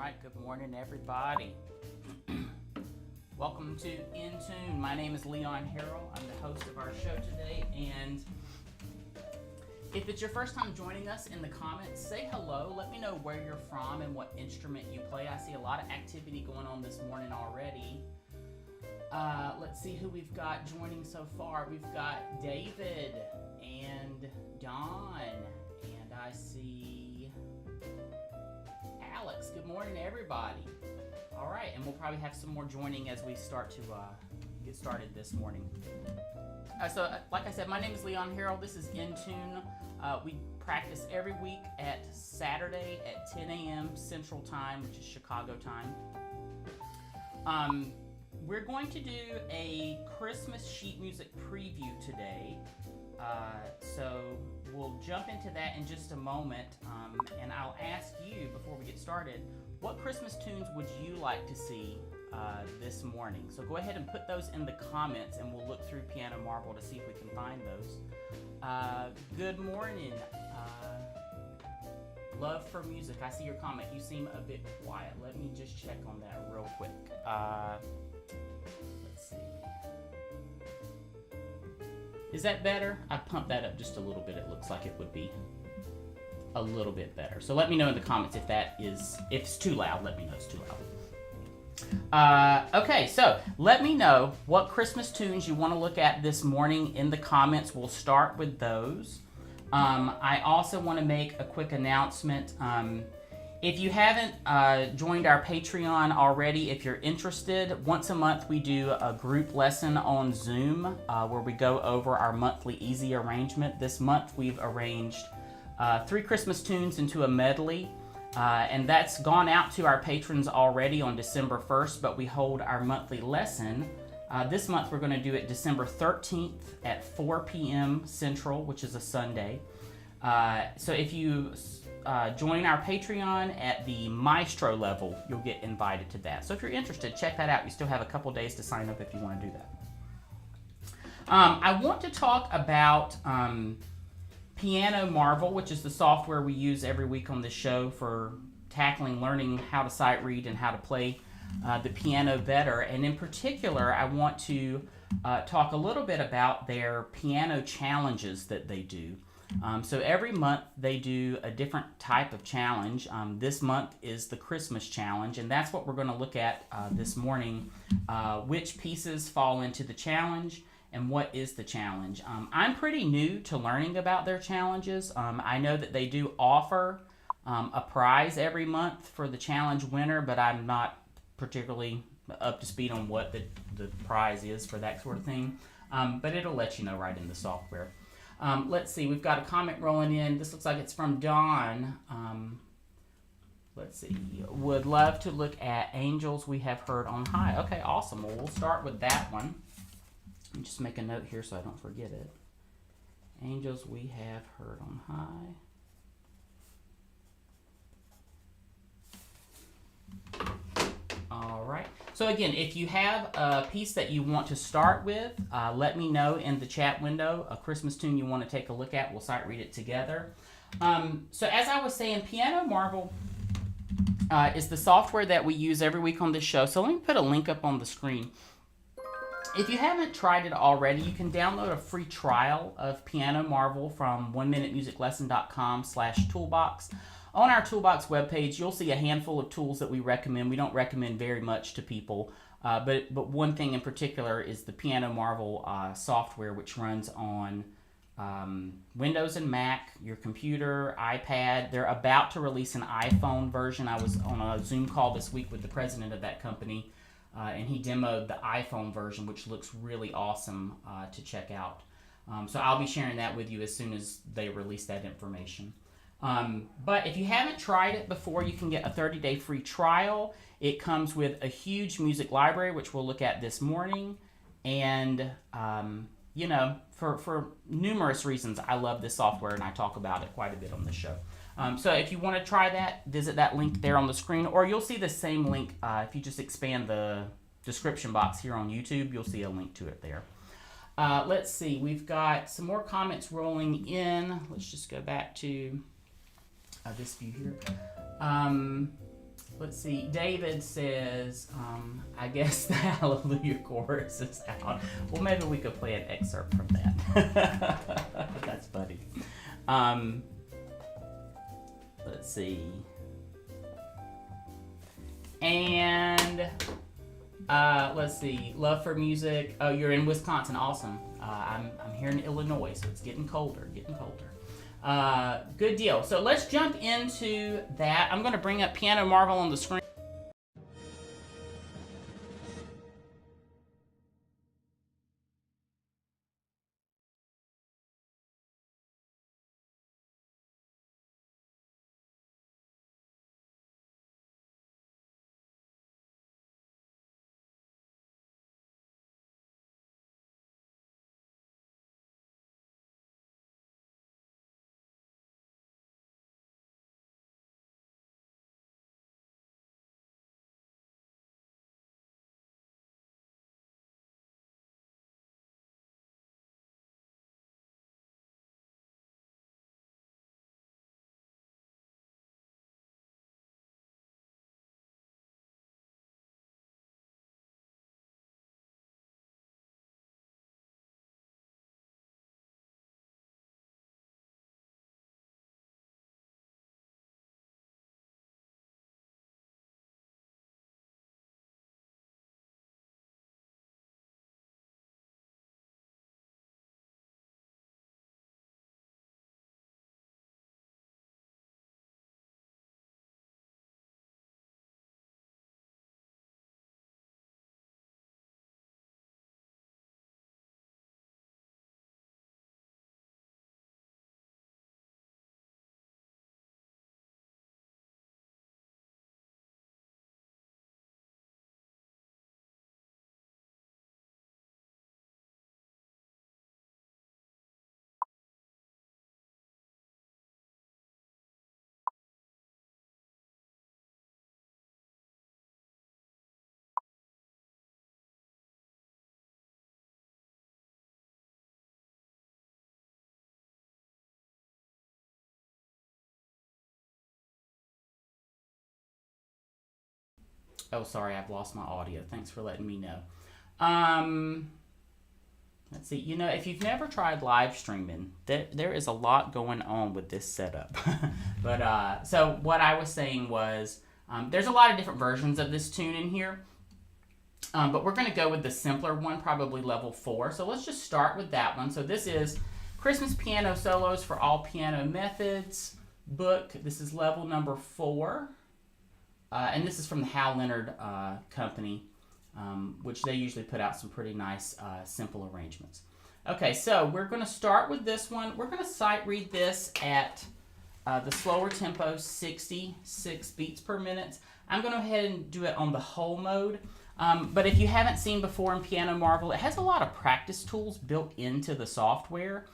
right, good morning, everybody. Welcome to In Tune. My name is Leon Harrell. I'm the host of our show today, and if it's your first time joining us, in the comments, say hello. Let me know where you're from and what instrument you play. I see a lot of activity going on this morning already. Let's see who we've got joining so far. We've got David and Don, and I see Alex. Good morning, everybody. All right, and we'll probably have some more joining as we start to get started this morning. Like I said, my name is Leon Harrell. This is In Tune. We practice every week at Saturday at 10 a.m. Central Time, which is Chicago time. We're going to do a Christmas sheet music preview today. So we'll jump into that in just a moment, and I'll ask you before we get started, what Christmas tunes would you like to see this morning? So go ahead and put those in the comments, and we'll look through Piano Marvel to see if we can find those. Good morning. Love for music. I see your comment. You seem a bit quiet. Let me just check on that real quick. Let's see. Is that better? I pumped that up just a little bit. It looks like it would be a little bit better. So let me know in the comments if it's too loud. Let me know it's too loud. Okay, so let me know what Christmas tunes you want to look at this morning in the comments. We'll start with those. I also want to make a quick announcement. If you haven't joined our Patreon already, if you're interested, once a month we do a group lesson on Zoom where we go over our monthly easy arrangement. This month we've arranged 3 Christmas tunes into a medley, and that's gone out to our patrons already on December 1st, but we hold our monthly lesson. This month we're going to do it December 13th at 4 p.m. Central, which is a Sunday. So if you join our Patreon at the Maestro level, you'll get invited to that. So if you're interested, check that out. You still have a couple days to sign up if you want to do that. I want to talk about Piano Marvel, which is the software we use every week on this show for tackling learning how to sight read and how to play the piano better. And in particular, I want to talk a little bit about their piano challenges that they do. So every month they do a different type of challenge. This month is the Christmas challenge, and that's what we're going to look at this morning. Which pieces fall into the challenge and what is the challenge? I'm pretty new to learning about their challenges. I know that they do offer a prize every month for the challenge winner, but I'm not particularly up to speed on what the prize is for that sort of thing. But it'll let you know right in the software. Let's see, we've got a comment rolling in. This looks like it's from Dawn. Let's see, would love to look at Angels We Have Heard on High. Okay, awesome. Well, we'll start with that one. Let me just make a note here so I don't forget it. Angels We Have Heard on High. All right. So again, if you have a piece that you want to start with, let me know in the chat window a Christmas tune you want to take a look at. We'll sight read it together. So as I was saying, Piano Marvel is the software that we use every week on this show. So let me put a link up on the screen. If you haven't tried it already, you can download a free trial of Piano Marvel from 1minutemusiclesson.com/toolbox. On our Toolbox webpage, you'll see a handful of tools that we recommend. We don't recommend very much to people, but one thing in particular is the Piano Marvel software, which runs on Windows and Mac, your computer, iPad. They're about to release an iPhone version. I was on a Zoom call this week with the president of that company, and he demoed the iPhone version, which looks really awesome to check out. So I'll be sharing that with you as soon as they release that information. But if you haven't tried it before, you can get a 30-day free trial. It comes with a huge music library, which we'll look at this morning. And, you know, for numerous reasons, I love this software, and I talk about it quite a bit on the show. So if you want to try that, visit that link there on the screen, or you'll see the same link if you just expand the description box here on YouTube. You'll see a link to it there. Let's see. We've got some more comments rolling in. Let's just go back to this view here. Let's see. David says, I guess the Hallelujah chorus is out. Well, maybe we could play an excerpt from that. That's funny. Let's see. And let's see. Love for music. Oh, you're in Wisconsin. Awesome. I'm here in Illinois, so it's getting colder. Good deal. So let's jump into that. I'm going to bring up Piano Marvel on the screen. Oh, sorry, I've lost my audio. Thanks for letting me know. Let's see. You know, if you've never tried live streaming, there is a lot going on with this setup. But so what I was saying was, there's a lot of different versions of this tune in here. But we're going to go with the simpler one, probably level 4. So let's just start with that one. So this is Christmas Piano Solos for All Piano Methods book. This is level number 4. And this is from the Hal Leonard Company, which they usually put out some pretty nice, simple arrangements. Okay, so we're going to start with this one. We're going to sight read this at the slower tempo, 66 beats per minute. I'm going to go ahead and do it on the whole mode. But if you haven't seen before in Piano Marvel, it has a lot of practice tools built into the software.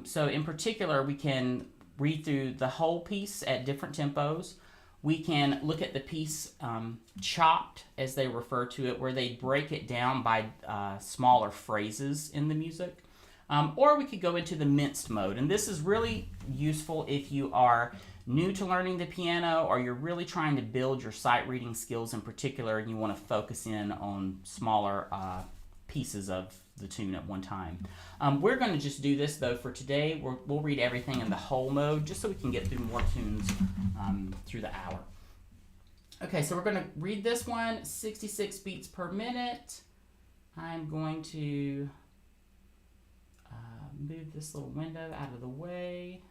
So in particular, we can read through the whole piece at different tempos. We can look at the piece chopped, as they refer to it, where they break it down by smaller phrases in the music. Or we could go into the minced mode. And this is really useful if you are new to learning the piano, or you're really trying to build your sight reading skills in particular, and you want to focus in on smaller pieces of the tune at one time. We're going to just do this though for today. We'll read everything in the whole mode just so we can get through more tunes through the hour. Okay, so we're going to read this one, 66 beats per minute. I'm going to move this little window out of the way.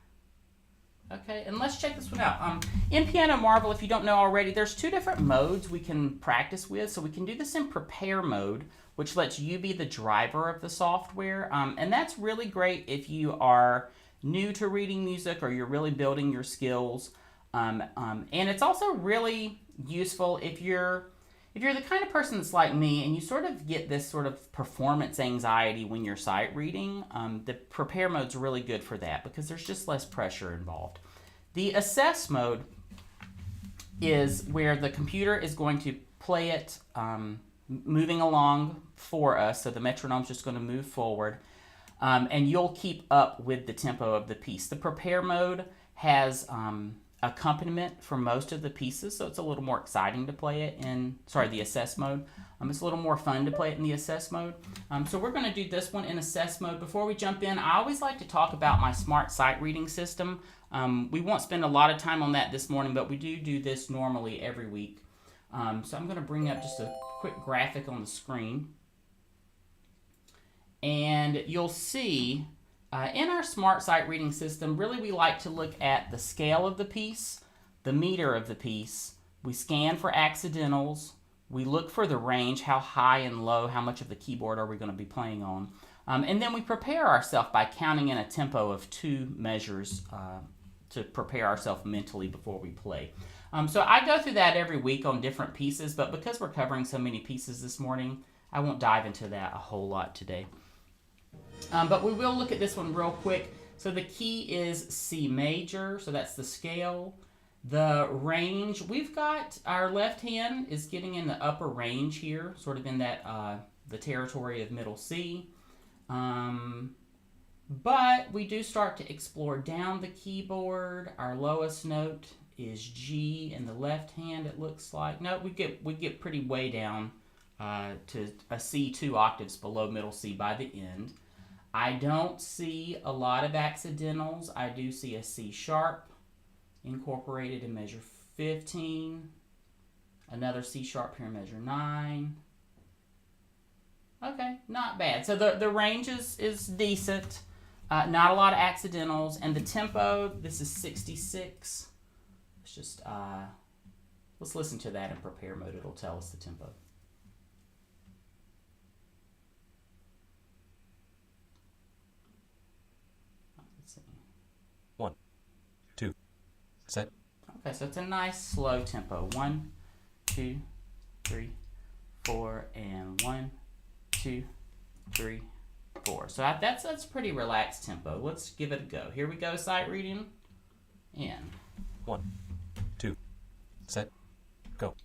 Okay, and let's check this one out. In Piano Marvel, if you don't know already, there's 2 different modes we can practice with. So we can do this in prepare mode, which lets you be the driver of the software. And that's really great if you are new to reading music or you're really building your skills. And it's also really useful if you're the kind of person that's like me and you sort of get this sort of performance anxiety when you're sight reading. The prepare mode's really good for that because there's just less pressure involved. The assess mode is where the computer is going to play it moving along for us. So the metronome's just going to move forward. And you'll keep up with the tempo of the piece. The prepare mode has accompaniment for most of the pieces, so it's a little more exciting to play it in, the assess mode. It's a little more fun to play it in the assess mode. So we're going to do this one in assess mode. Before we jump in, I always like to talk about my smart sight reading system. We won't spend a lot of time on that this morning, but we do this normally every week. So I'm going to bring up just a quick graphic on the screen. And you'll see in our smart sight reading system, really we like to look at the scale of the piece, the meter of the piece. We scan for accidentals. We look for the range, how high and low, how much of the keyboard are we going to be playing on. And then we prepare ourselves by counting in a tempo of 2 measures to prepare ourselves mentally before we play. So I go through that every week on different pieces, but because we're covering so many pieces this morning, I won't dive into that a whole lot today. But we will look at this one real quick. So the key is C major, so that's the scale. The range, we've got our left hand is getting in the upper range here, sort of in that the territory of middle C. But we do start to explore down the keyboard. Our lowest note is G in the left hand, it looks like. No, we get pretty way down to a C 2 octaves below middle C by the end. I don't see a lot of accidentals. I do see a C sharp incorporated in measure 15. Another C sharp here in measure 9. Okay, not bad. So the range is decent. Not a lot of accidentals. And the tempo, this is 66. Let's just, let's listen to that in prepare mode. It'll tell us the tempo. Let's see. 1, 2, set. Okay, so it's a nice slow tempo. 1, 2, 3, 4, and 1, 2, 3, 4. So that's pretty relaxed tempo. Let's give it a go. Here we go, sight reading. And 1, 2, set, go.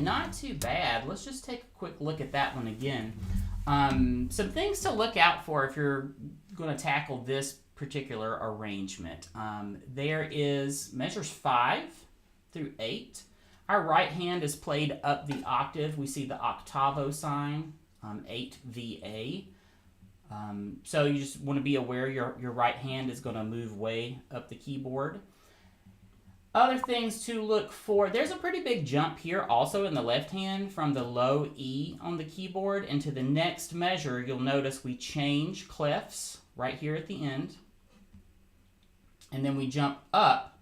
Not too bad. Let's just take a quick look at that one again. Some things to look out for if you're going to tackle this particular arrangement. There is measures 5 through 8. Our right hand is played up the octave. We see the octavo sign, 8 VA. So you just want to be aware your right hand is going to move way up the keyboard. Other things to look for, there's a pretty big jump here also in the left hand from the low E on the keyboard into the next measure. You'll notice we change clefs right here at the end. And then we jump up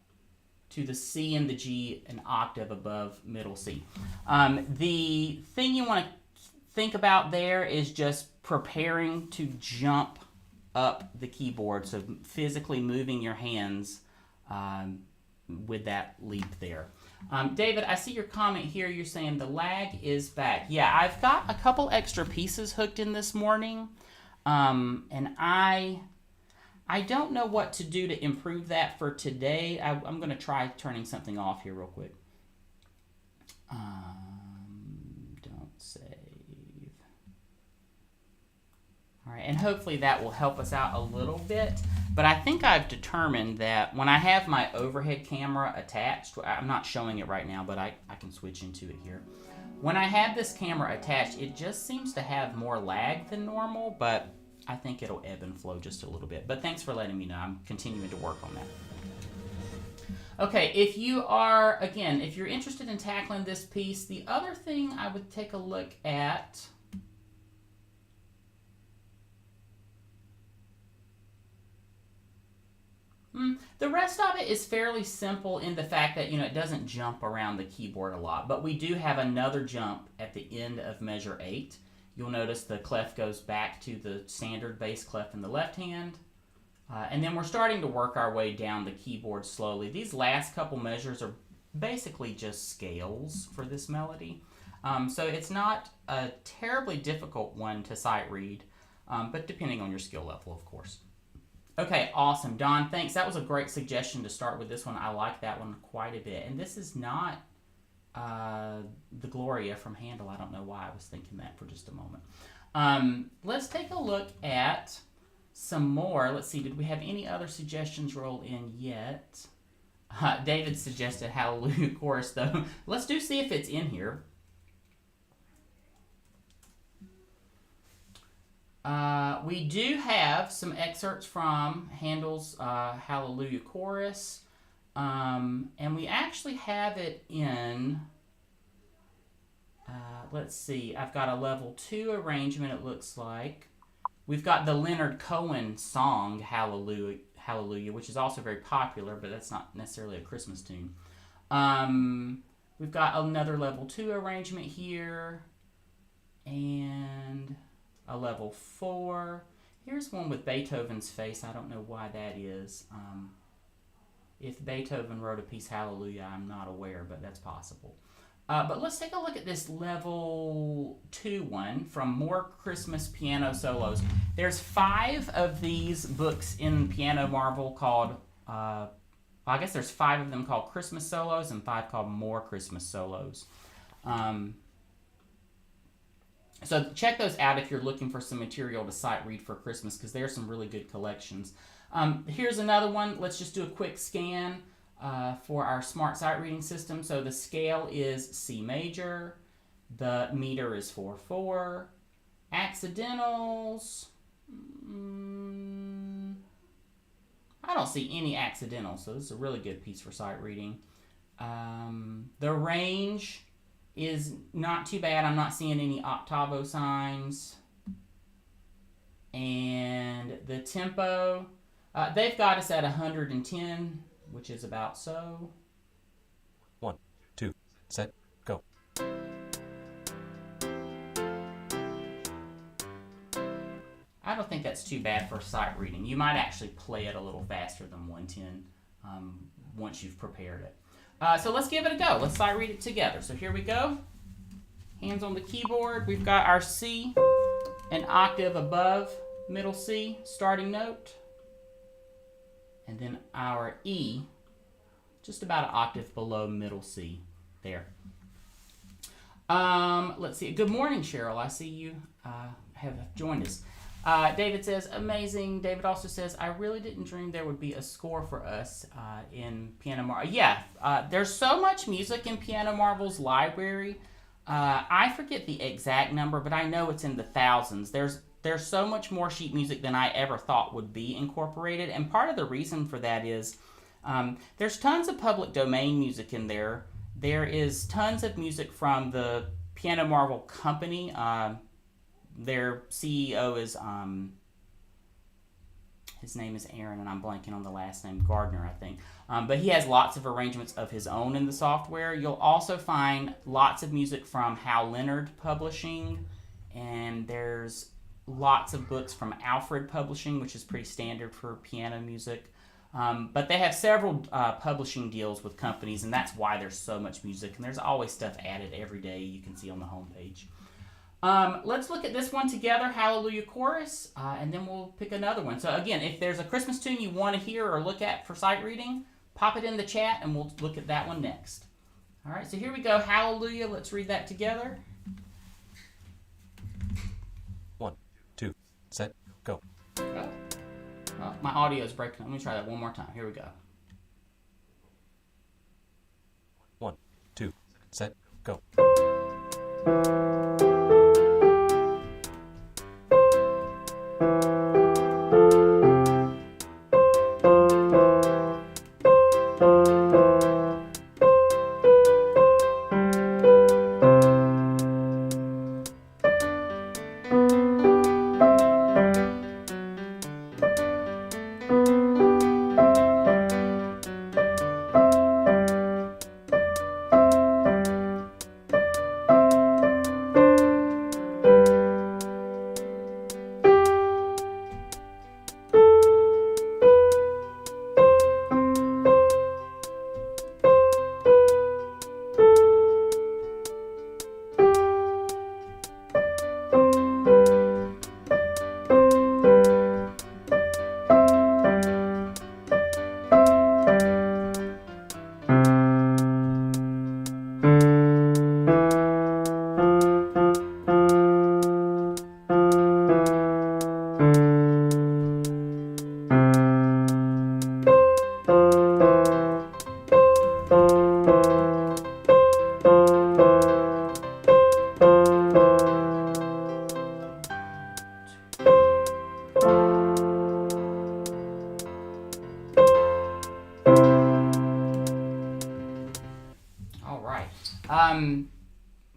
to the C and the G an octave above middle C. The thing you want to think about there is just preparing to jump up the keyboard, so physically moving your hands with that leap there. David, I see your comment here. You're saying the lag is back. Yeah, I've got a couple extra pieces hooked in this morning, and I don't know what to do to improve that for today. I'm going to try turning something off here real quick. Don't save. and hopefully that will help us out a little bit. But I think I've determined that when I have my overhead camera attached, I'm not showing it right now, but I can switch into it here. When I have this camera attached, it just seems to have more lag than normal, but I think it'll ebb and flow just a little bit. But thanks for letting me know. I'm continuing to work on that. Okay, if you're interested in tackling this piece, the other thing I would take a look at, the rest of it is fairly simple in the fact that, it doesn't jump around the keyboard a lot, but we do have another jump at the end of measure 8. You'll notice the clef goes back to the standard bass clef in the left hand. And then we're starting to work our way down the keyboard slowly. These last couple measures are basically just scales for this melody. So it's not a terribly difficult one to sight read, but depending on your skill level, of course. Okay, awesome. Don, thanks. That was a great suggestion to start with this one. I like that one quite a bit. And this is not the Gloria from Handel. I don't know why I was thinking that for just a moment. Let's take a look at some more. Let's see, did we have any other suggestions roll in yet? David suggested Hallelujah Chorus, though. Let's see if it's in here. We do have some excerpts from Handel's Hallelujah Chorus, and we actually have it in, let's see, I've got a level 2 arrangement, it looks like. We've got the Leonard Cohen song, Hallelujah, which is also very popular, but that's not necessarily a Christmas tune. We've got another level 2 arrangement here, and a level 4. Here's one with Beethoven's face. I don't know why that is. If Beethoven wrote a piece, Hallelujah, I'm not aware, but that's possible. But let's take a look at this level 2 one from More Christmas Piano Solos. There's 5 of these books in Piano Marvel called, I guess there's 5 of them called Christmas Solos and 5 called More Christmas Solos. So check those out if you're looking for some material to sight read for Christmas, because there's some really good collections. Here's another one. Let's just do a quick scan. For our smart sight reading system. So the scale is C major, the meter is 4/4, accidentals, I don't see any accidentals, so this is a really good piece for sight reading. The range is not too bad. I'm not seeing any octavo signs. And the tempo, they've got us at 110, which is about so. 1, 2, set, go. I don't think that's too bad for sight reading. You might actually play it a little faster than 110 once you've prepared it. So let's give it a go. Let's sight read it together. So here we go. Hands on the keyboard. We've got our C, an octave above middle C, starting note. And then our E, just about an octave below middle C, there. Let's see. Good morning, Cheryl. I see you have joined us. David says, amazing. David also says, I really didn't dream there would be a score for us in Piano Marvel. Yeah, there's so much music in Piano Marvel's library. I forget the exact number, but I know it's in the thousands. There's so much more sheet music than I ever thought would be incorporated, and part of the reason for that is there's tons of public domain music in there. There is tons of music from the Piano Marvel company. Their CEO is, his name is Aaron, and I'm blanking on the last name, Gardner, I think. But he has lots of arrangements of his own in the software. You'll also find lots of music from Hal Leonard Publishing, and there's lots of books from Alfred Publishing, which is pretty standard for piano music. But they have several publishing deals with companies, and that's why there's so much music. And there's always stuff added every day you can see on the homepage. Let's look at this one together, Hallelujah Chorus, and then we'll pick another one. So again, if there's a Christmas tune you want to hear or look at for sight reading, pop it in the chat, and we'll look at that one next. All right, so here we go, Hallelujah. Let's read that together. 1, 2, set, Oh, my audio is breaking. Let me try that one more time. Here we go. 1, 2, set, go.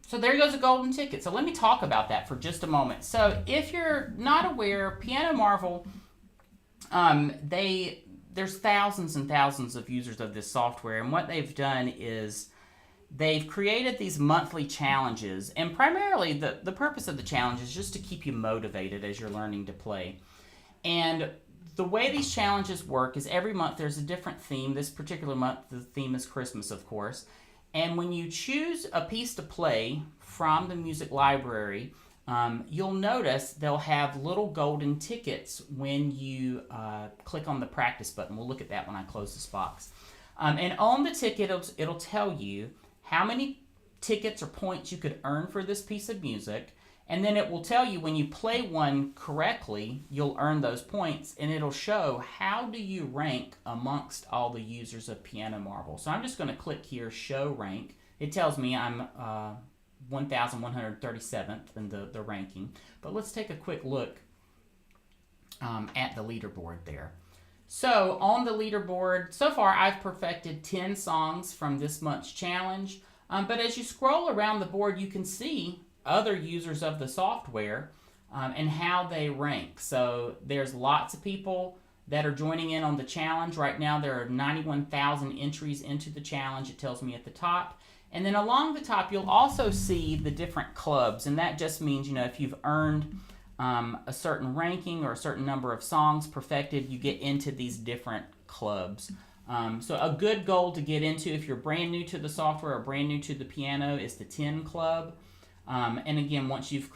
So there goes a golden ticket. So let me talk about that for just a moment. So if you're not aware, Piano Marvel, there's thousands and thousands of users of this software, and what they've done is they've created these monthly challenges, and primarily the purpose of the challenge is just to keep you motivated as you're learning to play. And the way these challenges work is every month there's a different theme. This particular month, the theme is Christmas, of course. And when you choose a piece to play from the music library, you'll notice they'll have little golden tickets when you click on the practice button. We'll look at that when I close this box. And on the ticket, it'll tell you how many tickets or points you could earn for this piece of music. And then it will tell you when you play one correctly, you'll earn those points, and it'll show how do you rank amongst all the users of Piano Marvel. So I'm just going to click here, Show Rank. It tells me I'm 1,137th in the ranking. But let's take a quick look at the leaderboard there. So on the leaderboard, so far I've perfected 10 songs from this month's challenge. But as you scroll around the board, you can see other users of the software and how they rank. So there's lots of people that are joining in on the challenge. Right now there are 91,000 entries into the challenge, it tells me at the top. And then along the top you'll also see the different clubs, and that just means, you know, if you've earned a certain ranking or a certain number of songs perfected, you get into these different clubs. So a good goal to get into if you're brand new to the software or brand new to the piano is the 10 club. And again, once you've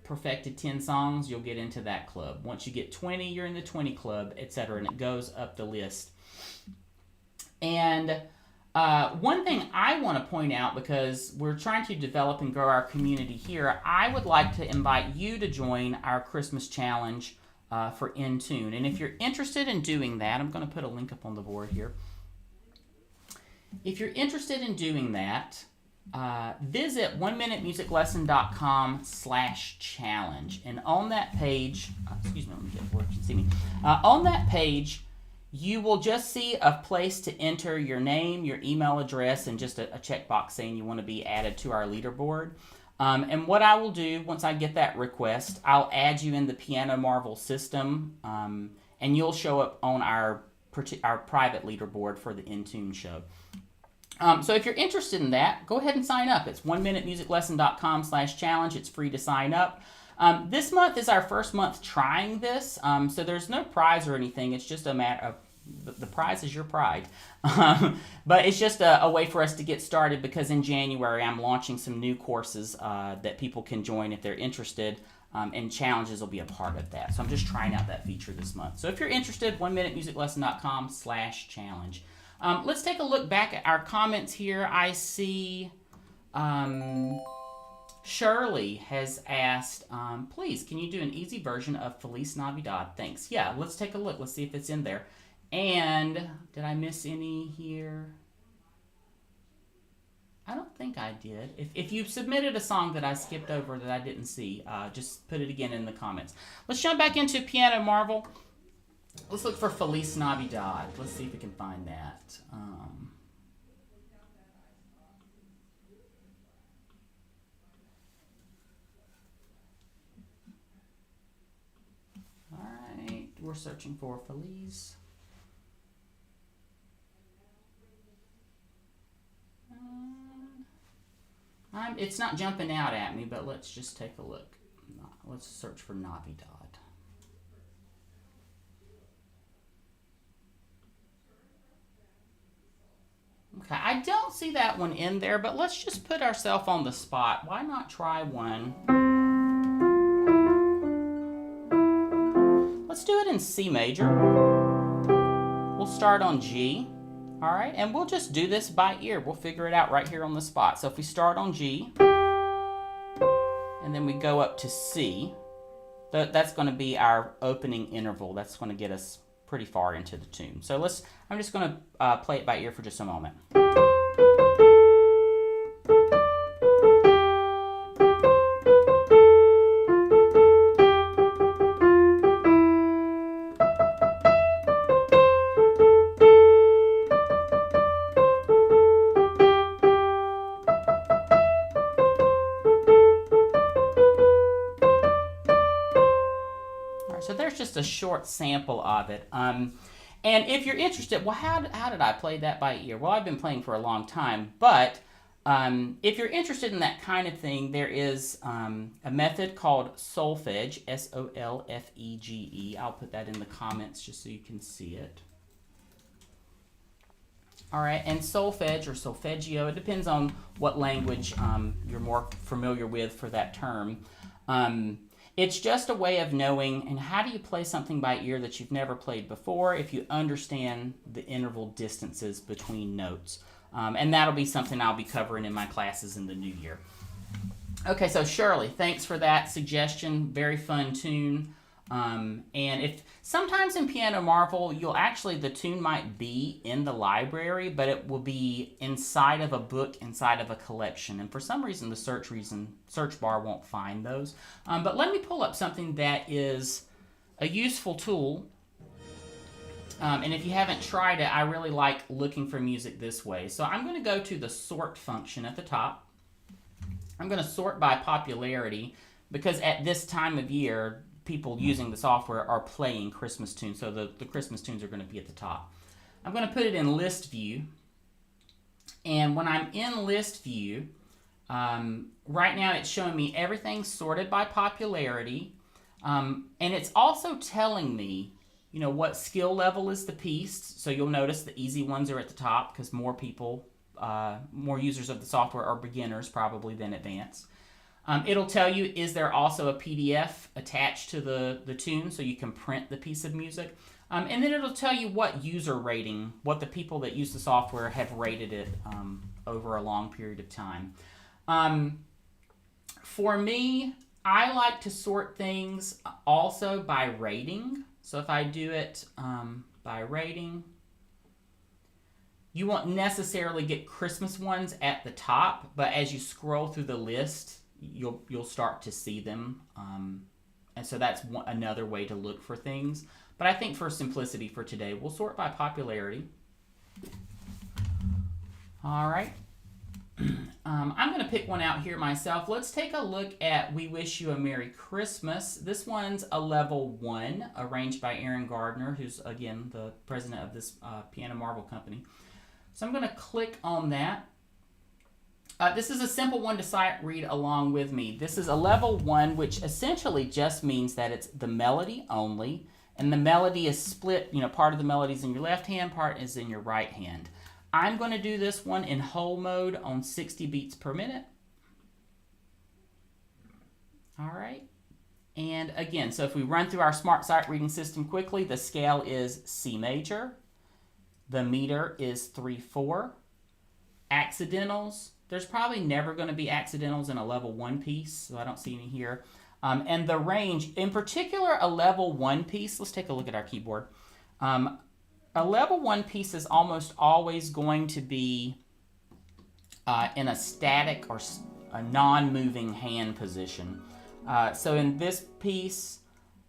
perfected 10 songs, you'll get into that club. Once you get 20, you're in the 20 club, etc. And it goes up the list. And one thing I want to point out, because we're trying to develop and grow our community here, I would like to invite you to join our Christmas challenge for Intune. And if you're interested in doing that, I'm going to put a link up on the board here. If you're interested in doing that, visit 1minutemusiclesson.com/challenge, and on that page, excuse me, let me get where you can see me. On that page, you will just see a place to enter your name, your email address, and just a checkbox saying you want to be added to our leaderboard. And what I will do once I get that request, I'll add you in the Piano Marvel system, and you'll show up on our private leaderboard for the Intune show. So if you're interested in that, go ahead and sign up. It's 1minutemusiclesson.com/challenge. It's free to sign up. This month is our first month trying this, so there's no prize or anything. It's just a matter of, the prize is your pride. But it's just a way for us to get started, because in January I'm launching some new courses that people can join if they're interested, and challenges will be a part of that. So I'm just trying out that feature this month. So if you're interested, 1minutemusiclesson.com/challenge. Let's take a look back at our comments here. I see Shirley has asked, please, can you do an easy version of Feliz Navidad? Thanks. Yeah, let's take a look. Let's see if it's in there. And did I miss any here? I don't think I did. If you submitted a song that I skipped over that I didn't see, just put it again in the comments. Let's jump back into Piano Marvel. Let's look for Feliz Navidad. Let's see if we can find that. All right, we're searching for Feliz. It's not jumping out at me, but let's just take a look. Let's search for Navidad. Okay, I don't see that one in there, but let's just put ourselves on the spot. Why not try one? Let's do it in C major. We'll start on G. All right, and we'll just do this by ear. We'll figure it out right here on the spot. So if we start on G, and then we go up to C, that's going to be our opening interval. That's going to get us pretty far into the tune. So I'm just going to play it by ear for just a moment. So there's just a short sample of it. And if you're interested, well, how did I play that by ear? Well, I've been playing for a long time, but if you're interested in that kind of thing, there is a method called solfege, S-O-L-F-E-G-E. I'll put that in the comments just so you can see it. All right, and solfege or solfeggio, it depends on what language you're more familiar with for that term. It's just a way of knowing, and how do you play something by ear that you've never played before if you understand the interval distances between notes. And that'll be something I'll be covering in my classes in the new year. Okay, so Shirley, thanks for that suggestion. Very fun tune. And if sometimes in Piano Marvel, the tune might be in the library, but it will be inside of a book, inside of a collection. And for some reason, the search bar won't find those. But let me pull up something that is a useful tool. And if you haven't tried it, I really like looking for music this way. So I'm going to go to the sort function at the top. I'm going to sort by popularity because at this time of year, people using the software are playing Christmas tunes, so the Christmas tunes are going to be at the top. I'm going to put it in list view, and when I'm in list view, right now it's showing me everything sorted by popularity, and it's also telling me, what skill level is the piece. So you'll notice the easy ones are at the top because more users of the software are beginners probably than advanced. It'll tell you, is there also a PDF attached to the tune so you can print the piece of music. And then it'll tell you what user rating, what the people that use the software have rated it over a long period of time. For me, I like to sort things also by rating. So if I do it by rating, you won't necessarily get Christmas ones at the top, but as you scroll through the list, you'll start to see them, and so that's another way to look for things. But I think for simplicity for today, we'll sort by popularity. All right. I'm going to pick one out here myself. Let's take a look at We Wish You a Merry Christmas. This one's a level 1, arranged by Aaron Gardner, who's, again, the president of this Piano Marvel company. So I'm going to click on that. This is a simple one to sight read along with me. This is a level 1, which essentially just means that it's the melody only, and the melody is split. Part of the melody is in your left hand, part is in your right hand. I'm going to do this one in whole mode on 60 beats per minute. All right. And again, so if we run through our smart sight reading system quickly, the scale is C major. The meter is 3/4. Accidentals, There's probably never going to be accidentals in a level 1 piece, so I don't see any here. And the range, in particular, a level 1 piece, let's take a look at our keyboard. A level 1 piece is almost always going to be in a static or a non-moving hand position. So in this piece,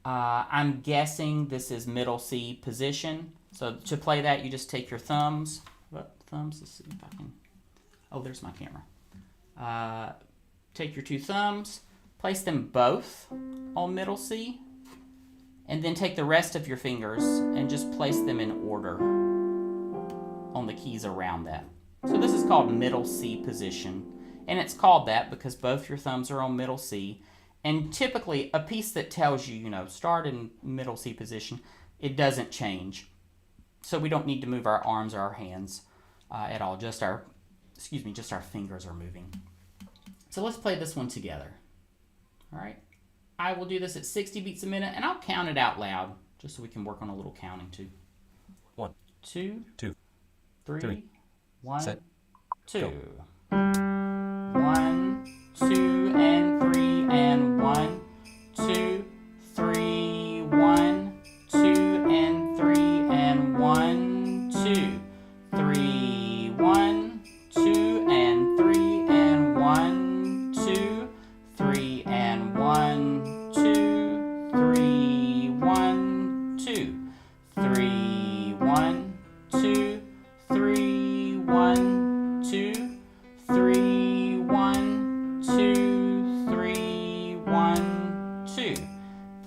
I'm guessing this is middle C position. So to play that, you just take your thumbs. Let's see if I can. Oh, there's my camera. Take your 2 thumbs, place them both on middle C, and then take the rest of your fingers and just place them in order on the keys around that. So this is called middle C position, and it's called that because both your thumbs are on middle C. And typically, a piece that tells you, start in middle C position, it doesn't change. So we don't need to move our arms or our hands at all. Just our fingers are moving. So let's play this one together. All right. I will do this at 60 beats a minute, and I'll count it out loud just so we can work on a little counting too. 1, 2, 2, 3, 1, set, 2. go. 1, 2, and 3, and 1, 2, 3, 1, 2, and 3, and 1, 2, 3, 1, 2, and 3, and 1, 2, 3, and 1, 2, 3, 1, 2, 3, 1, 2, 3, 1, 2, 3, 1, 2, 3, 1, 2,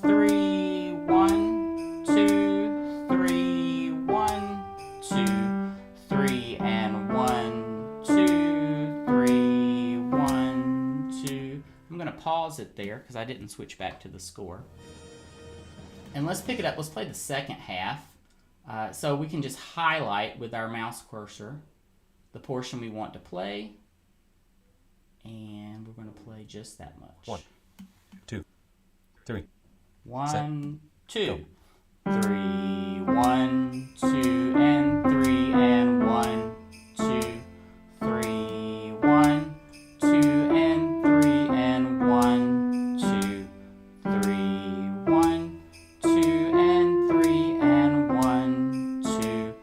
3, 1, 2, 3, 1, 2, 3, and 1, 2, 3, 1, 2. I'm going to pause it there because I didn't switch back to the score. And let's pick it up. Let's play the second half. So we can just highlight with our mouse cursor the portion we want to play. And we're going to play just that much. 1, 2, 3. 1, 2, go. 3, 1, 2, and 3, and 1, 2, 3, 1, 2, and 3, and 1, 2, 3, 1, 2, and 3, and 1, 2,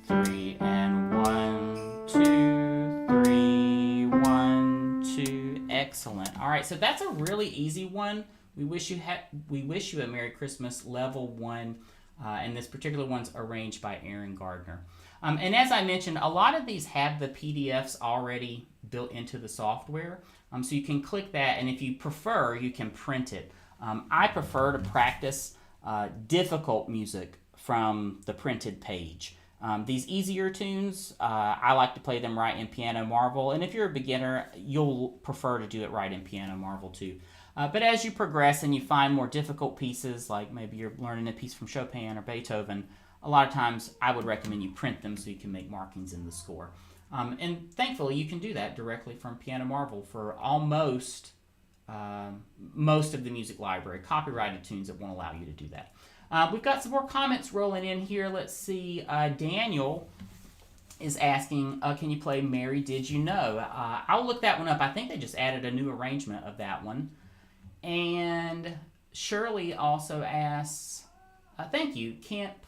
3, and 1, 2, 3, 1, 2. Excellent. All right, so that's a really easy one. We wish you a Merry Christmas, level 1, and this particular one's arranged by Aaron Gardner. And as I mentioned, a lot of these have the PDFs already built into the software, so you can click that, and if you prefer, you can print it. I prefer to practice difficult music from the printed page. These easier tunes, I like to play them right in Piano Marvel, and if you're a beginner, you'll prefer to do it right in Piano Marvel too. But as you progress and you find more difficult pieces, like maybe you're learning a piece from Chopin or Beethoven, a lot of times I would recommend you print them so you can make markings in the score. And thankfully, you can do that directly from Piano Marvel for almost most of the music library, copyrighted tunes that won't allow you to do that. We've got some more comments rolling in here. Let's see. Daniel is asking, can you play Mary Did You Know? I'll look that one up. I think they just added a new arrangement of that one. And Shirley also asks, thank you,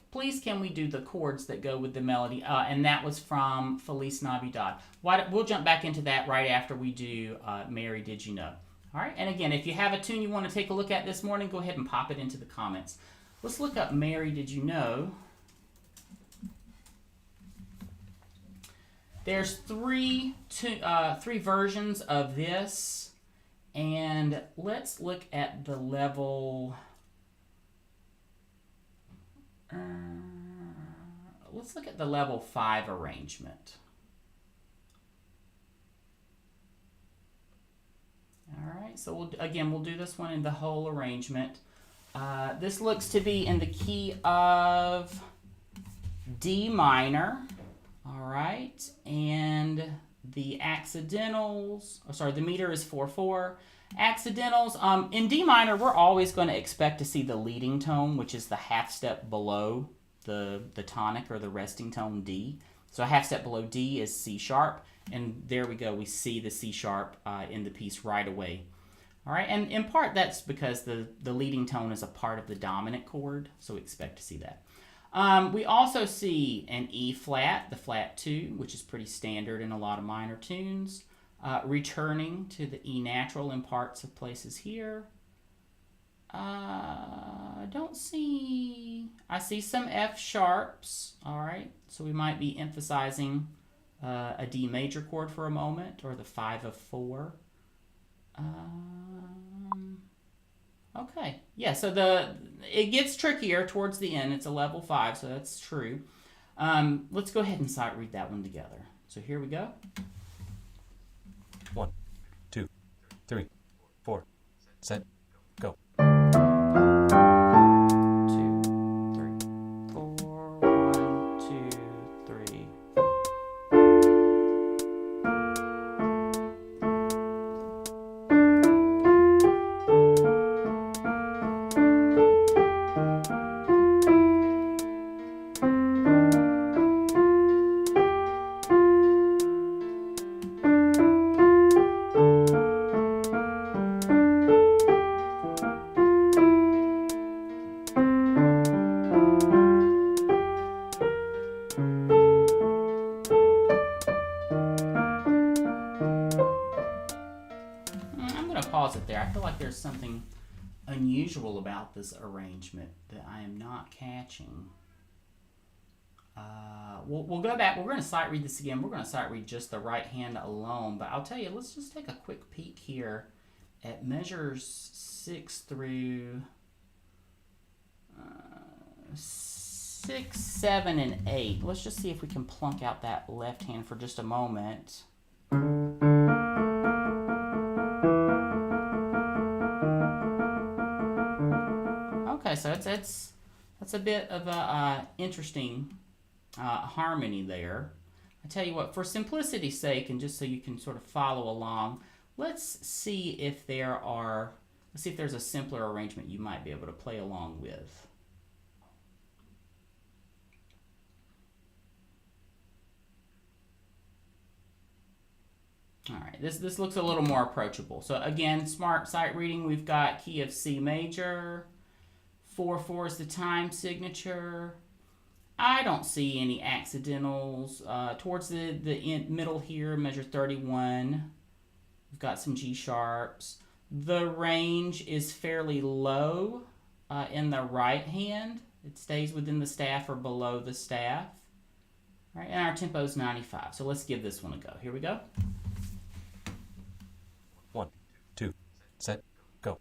please can we do the chords that go with the melody? And that was from Feliz Navidad. We'll jump back into that right after we do Mary Did You Know? All right, and again, if you have a tune you want to take a look at this morning, go ahead and pop it into the comments. Let's look up Mary Did You Know? There's three versions of this. And let's look at the level. Let's look at the level 5 arrangement. All right, so we'll do this one in the whole arrangement. This looks to be in the key of D minor. All right, and the accidentals, the meter is 4/4. Accidentals, in D minor, we're always going to expect to see the leading tone, which is the half step below the tonic or the resting tone D. So a half step below D is C sharp, And there we go. We see the C sharp in the piece right away. All right, and in part that's because the leading tone is a part of the dominant chord, so we expect to see that. We also see an E flat, the flat 2, which is pretty standard in a lot of minor tunes, returning to the E natural in parts of places here. I see some F sharps, all right, so we might be emphasizing a D major chord for a moment, or the 5 of 4. Okay, yeah, so it gets trickier towards the end. It's a level 5, so that's true. Let's go ahead and sight read that one together. So here we go. 1, 2, 3, 4. Set. Go. 2, 3, 4. 1, 2, 3. Pause it there. I feel like there's something unusual about this arrangement that I am not catching. We'll go back. We're going to sight read this again. We're going to sight read just the right hand alone. But I'll tell you, let's just take a quick peek here at measures 6 through 6, 7, and 8. Let's just see if we can plunk out that left hand for just a moment. Okay, so that's a bit of a interesting harmony there. I tell you what, for simplicity's sake, and just so you can sort of follow along, let's see if there's a simpler arrangement you might be able to play along with. All right, this looks a little more approachable. So again, smart sight reading, we've got key of C major. 4/4 is the time signature. I don't see any accidentals. Towards the middle here, measure 31. We've got some G sharps. The range is fairly low in the right hand. It stays within the staff or below the staff. All right, and our tempo is 95. So let's give this one a go. Here we go. 1, 2, set, go.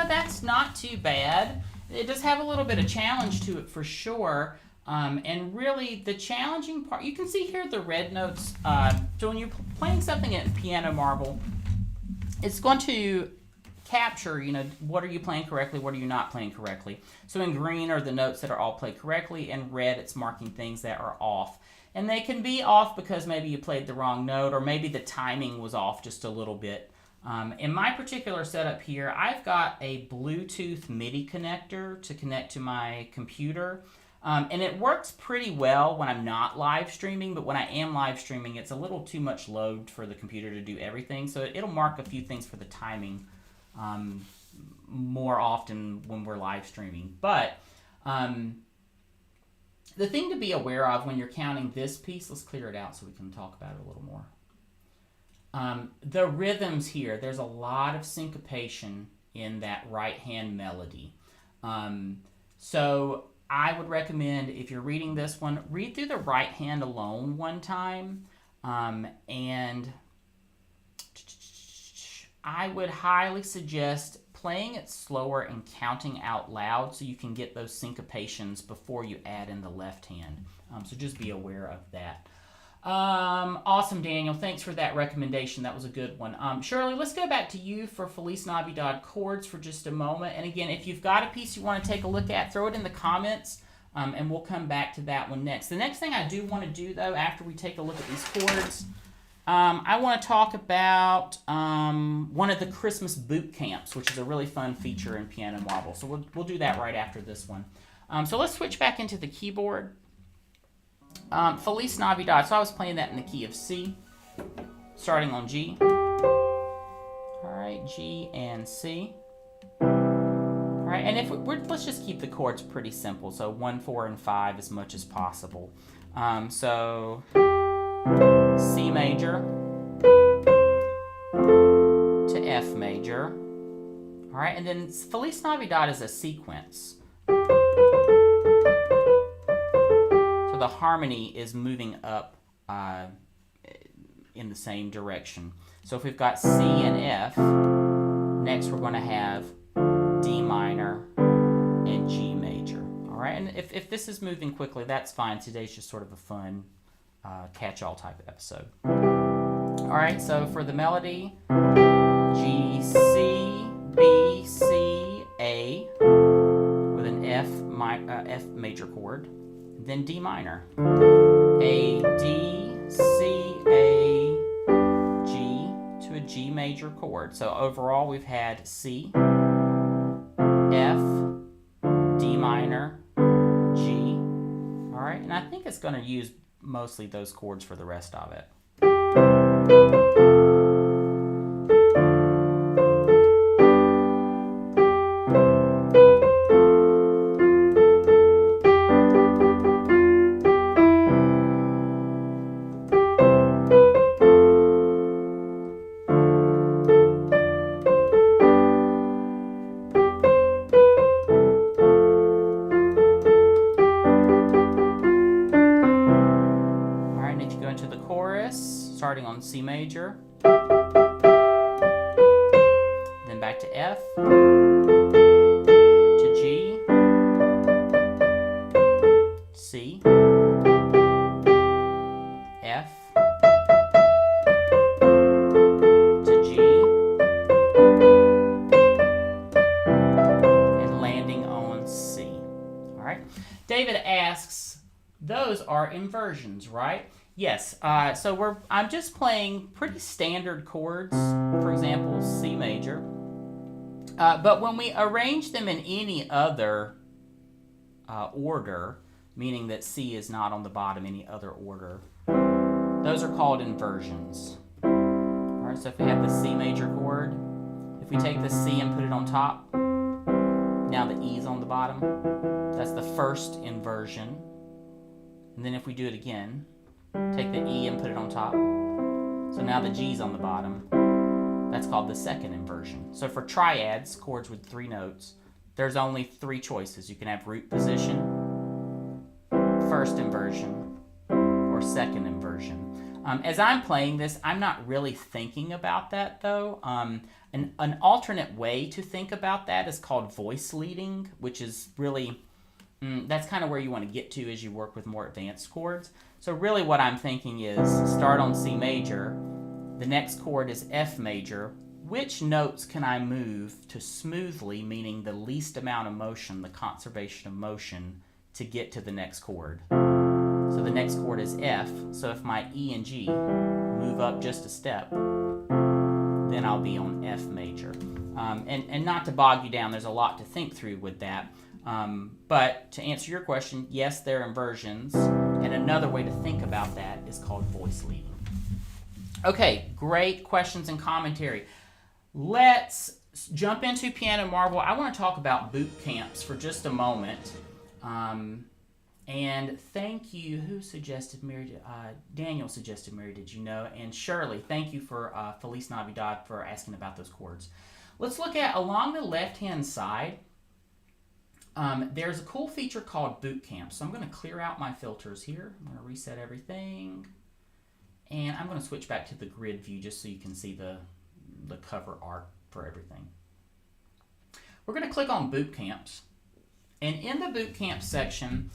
that's not too bad. It does have a little bit of challenge to it for sure. And really, the challenging part, you can see here the red notes. So when you're playing something in piano marble, it's going to capture, what are you playing correctly, what are you not playing correctly. So in green are the notes that are all played correctly, and red it's marking things that are off. And they can be off because maybe you played the wrong note, or maybe the timing was off just a little bit. In my particular setup here, I've got a Bluetooth MIDI connector to connect to my computer. And it works pretty well when I'm not live streaming, but when I am live streaming, it's a little too much load for the computer to do everything. So it'll mark a few things for the timing more often when we're live streaming. But the thing to be aware of when you're counting this piece, let's clear it out so we can talk about it a little more. The rhythms here, there's a lot of syncopation in that right hand melody. So I would recommend, if you're reading this one, read through the right hand alone one time. And I would highly suggest playing it slower and counting out loud so you can get those syncopations before you add in the left hand. So just be aware of that. Awesome, Daniel. Thanks for that recommendation. That was a good one. Shirley, let's go back to you for Feliz Navidad chords for just a moment. And again, if you've got a piece you want to take a look at, throw it in the comments, and we'll come back to that one next. The next thing I do want to do, though, after we take a look at these chords, I want to talk about one of the Christmas boot camps, which is a really fun feature in Piano Marble. So we'll do that right after this one. So let's switch back into the keyboard. Feliz Navidad. So I was playing that in the key of C, starting on G. All right, G and C. All right, and let's just keep the chords pretty simple. So 1, 4, and 5 as much as possible. So C major to F major. All right, and then Feliz Navidad is a sequence. The harmony is moving up in the same direction. So if we've got C and F, next we're going to have D minor and G major. All right, and if this is moving quickly, that's fine. Today's just sort of a fun catch-all type of episode. All right, so for the melody, G, C, B, C, A, with an F major chord. Then D minor, A, D, C, A, G to a G major chord. So overall we've had C, F, D minor, G. All right, and I think it's going to use mostly those chords for the rest of it. Starting on C major, then back to F, to G, C, F, to G, and landing on C. All right. David asks, those are inversions, right? Yes, so I'm just playing pretty standard chords, for example, C major. But when we arrange them in any other order, meaning that C is not on the bottom, any other order, those are called inversions. All right, so if we have the C major chord, if we take the C and put it on top, now the E is on the bottom. That's the first inversion. And then if we do it again, take the E and put it on top. So now the G's on the bottom. That's called the second inversion. So for triads, chords with 3 notes, there's only 3 choices. You can have root position, first inversion, or second inversion. As I'm playing this, I'm not really thinking about that though. An alternate way to think about that is called voice leading, which is really, that's kind of where you want to get to as you work with more advanced chords. So really what I'm thinking is start on C major, the next chord is F major. Which notes can I move to smoothly, meaning the least amount of motion, the conservation of motion, to get to the next chord? So the next chord is F, so if my E and G move up just a step, then I'll be on F major. And not to bog you down, there's a lot to think through with that. But to answer your question, yes, they're inversions, and another way to think about that is called voice leading. Okay, great questions and commentary. Let's jump into Piano Marvel. I want to talk about boot camps for just a moment. And thank you. Who suggested Mary? Daniel suggested Mary, did you know? And Shirley, thank you for Feliz Navidad for asking about those chords. Let's look at along the left-hand side. There's a cool feature called boot camp. So I'm going to clear out my filters here. I'm going to reset everything. And I'm going to switch back to the grid view just so you can see the cover art for everything. We're going to click on boot camps. And in the boot camp section,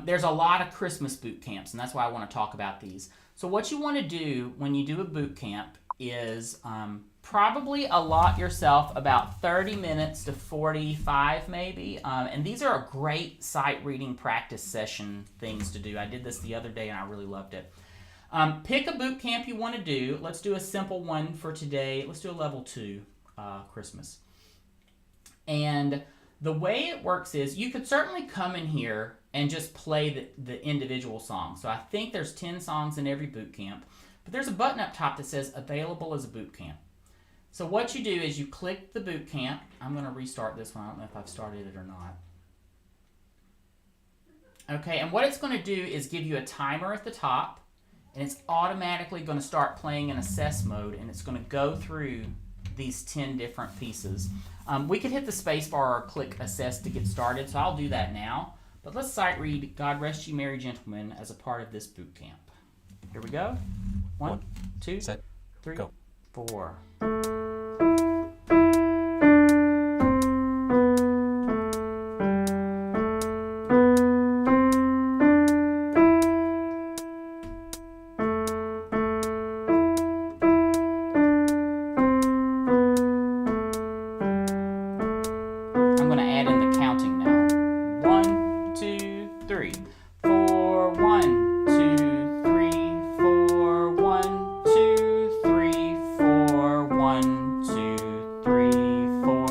there's a lot of Christmas boot camps, and that's why I want to talk about these. So what you want to do when you do a boot camp is probably allot yourself about 30 minutes to 45 maybe. And these are a great sight reading practice session things to do. I did this the other day and I really loved it. Pick a boot camp you want to do. Let's do a simple one for today. Let's do a level 2 Christmas. And the way it works is you could certainly come in here and just play the individual songs. So I think there's 10 songs in every boot camp. But there's a button up top that says available as a boot camp. So what you do is you click the boot camp. I'm going to restart this one. I don't know if I've started it or not. Okay, and what it's going to do is give you a timer at the top. And it's automatically going to start playing in assess mode, and it's going to go through these 10 different pieces. We could hit the space bar or click assess to get started, so I'll do that now. But let's sight read God Rest You Merry Gentlemen as a part of this boot camp. Here we go. One, two, set, three, go. 4. I'm going to add in the counting now. 1, 2, 3, 4, 1, 2, 3, 4, 1, 2, 3, 4, 1, 2, 3, 4,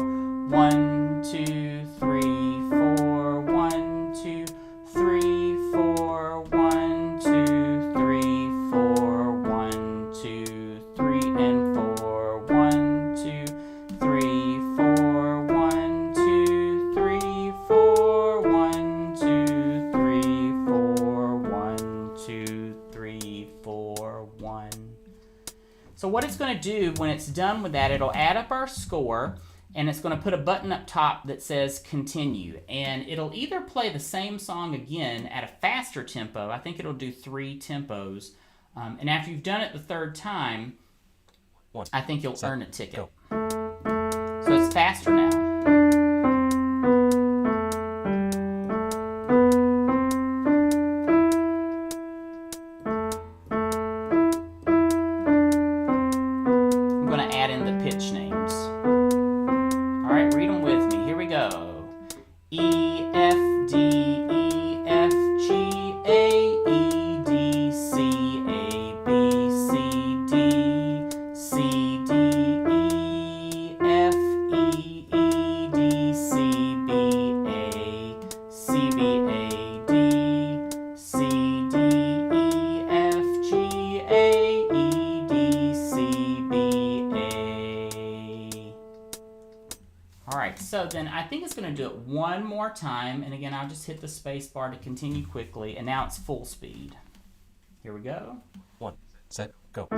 1, 2, 3, 4, 1, 2, 3, 4, 1, 2, 3, 4, 1, 2, 3, and 4, 1, 2, 3, 4, 1, 2, 3, 4, 1, 2, 3, 4, 1, 2, 3, 4, 1. So what it's going to do when it's done with that, it'll add up our score, and it's going to put a button up top that says continue. And it'll either play the same song again at a faster tempo. I think it'll do 3 tempos. And after you've done it the 3rd time, I think you'll earn a ticket. Go. So it's faster now. I'm going to add in the pitch names. All right, read them with me. Here we go. E, F, D, E, F, G, A, E, D, C, A, B, C, D, C, D, E, F, E, E, D, C, B, A, C, B, A, D, C, D, E, F, G, A, E, D, C, B, A. All right, so then I think it's going to do it one more time. And again, I'll just hit the space bar to continue quickly. And now it's full speed. Here we go. 1, set, go.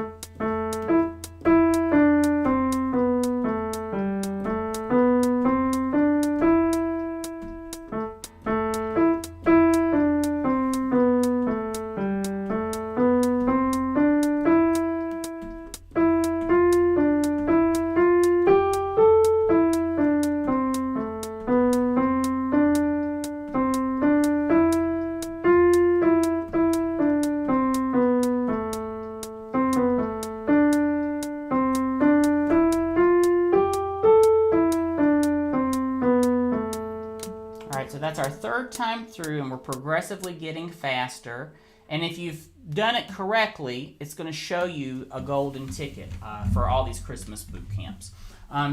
right, so that's our third time through, and we're progressively getting faster. And if you've done it correctly, it's going to show you a golden ticket for all these Christmas boot camps.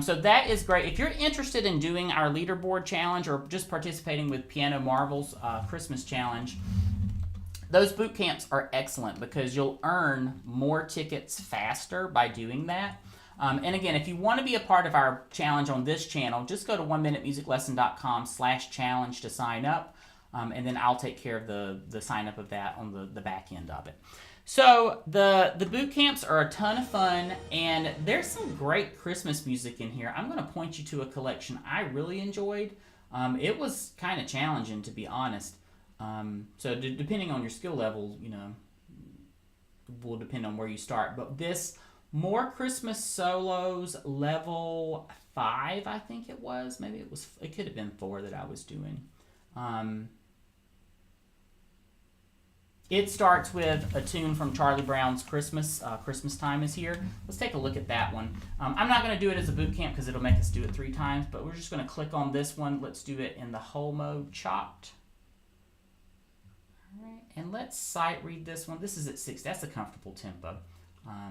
So that is great. If you're interested in doing our leaderboard challenge or just participating with Piano Marvel's Christmas challenge, those boot camps are excellent because you'll earn more tickets faster by doing that. And again, if you want to be a part of our challenge on this channel, just go to 1minutemusiclesson.com/challenge to sign up. And then I'll take care of the sign up of that on the back end of it. So the boot camps are a ton of fun, and there's some great Christmas music in here. I'm going to point you to a collection I really enjoyed. It was kind of challenging, to be honest. So depending on your skill level, you know, will depend on where you start. But this More Christmas Solos level 5, I think it was. Maybe it could have been 4 that I was doing. It starts with a tune from Charlie Brown's Christmas. Christmas Time is Here. Let's take a look at that one. I'm not going to do it as a boot camp because it'll make us do it 3 times, but we're just going to click on this one. Let's do it in the whole mode chopped. All right, and let's sight read this one. This is at 6. That's a comfortable tempo.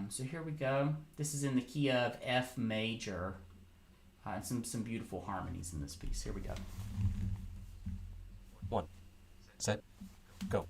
So here we go. This is in the key of F major. And some beautiful harmonies in this piece. Here we go. 1, set, go.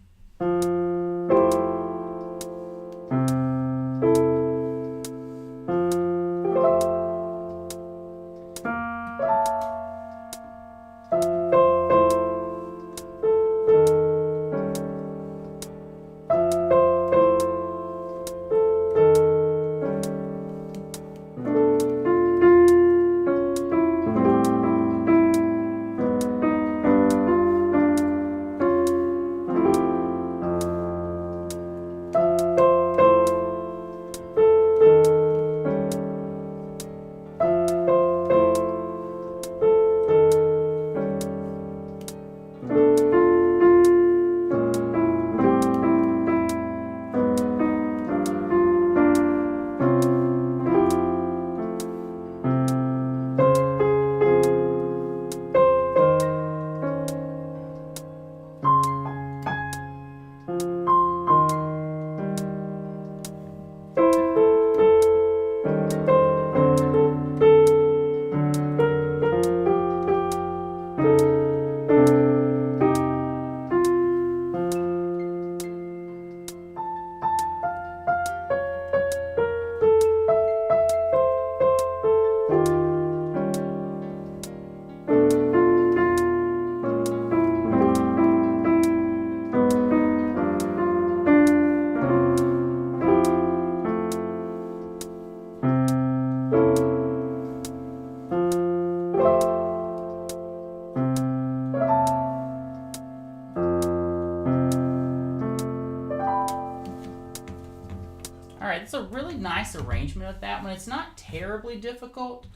It's a really nice arrangement of that one. It's not terribly difficult